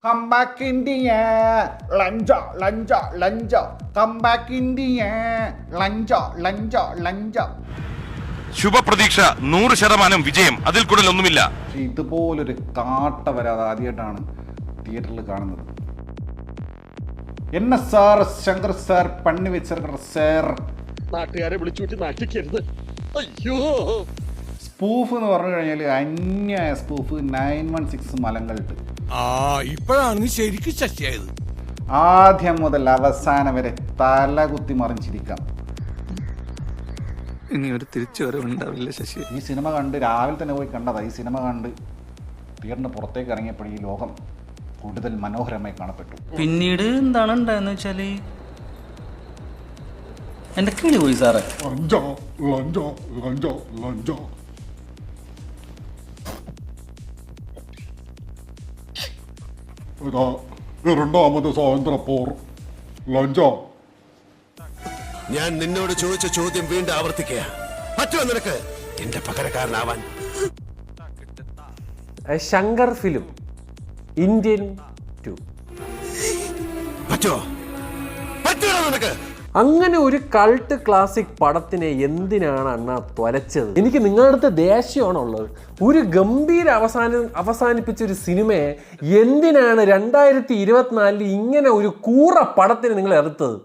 Come back India, lunch, lunch, lunch. Come back India, lunch, lunch, lunch. ശുഭപ്രതീക്ഷ 100% വിജയം, അതിൽ കൂടുതലൊന്നുമില്ല. ഇതുപോലൊരു കാട്ട വരാതെ ആദ്യമായിട്ടാണ് തിയേറ്ററിൽ കാണുന്നത്. എന്നെ സാർ, ശങ്കർ സാർ, പണി വെച്ചിരിക്കണ സാർ. നാട്ടുകാരെ വിളിച്ചുകൂട്ടി നാട്ടിക്കരുത്. അയ്യോ, സ്പൂഫ് എന്ന് പറഞ്ഞു കഴിഞ്ഞാൽ അന്യായ സ്പൂഫ് 916 മലങ്കൾട്ട്. ഇപ്പോഴാണ് ശരിക്കും ശശിയായത്. ആദ്യം മുതൽ അവസാനം വരെ തല കുത്തി മറിഞ്ഞിരിക്കാം. ഇനി ഒരു തിരിച്ചുവരവുണ്ടാവില്ല ശശി. ഈ സിനിമ കണ്ട് രാവിലെ തന്നെ പോയി കണ്ടതാ. ഈ സിനിമ കണ്ട് തിയേറ്ററിന് പുറത്തേക്ക് ഇറങ്ങിയപ്പോൾ ഈ ലോകം കൂടുതൽ മനോഹരമായി കാണപ്പെട്ടു. പിന്നീട് എന്താണ് ഉണ്ടായെന്ന് വെച്ചാല് എന്റെ കിളി പോയി സാറേ. രണ്ടാമത് സ്വാതന്ത്ര്യപ്പോർ ലഞ്ചോ. ഞാൻ നിന്നോട് ചോദിച്ച ചോദ്യം വീണ്ടും ആവർത്തിക്കുക. പറ്റുമോ നിനക്ക് എന്റെ പകരക്കാരനാവാൻ? ശങ്കർ ഫിലിം ഇന്ത്യൻ 2 പറ്റുമോ? പറ്റുമോ നിനക്ക്? അങ്ങനെ ഒരു കൾട്ട് ക്ലാസിക് പടത്തിനെ എന്തിനാണ് അണ്ണാ തൊലച്ചത്? എനിക്ക് നിങ്ങളുടെ അടുത്ത് ദേഷ്യമാണുള്ളത്. ഒരു ഗംഭീര അവസാനിപ്പിച്ച ഒരു സിനിമയെ എന്തിനാണ് 2024 ഇങ്ങനെ ഒരു കൂറ പടത്തിന് നിങ്ങൾ എറുത്തത്?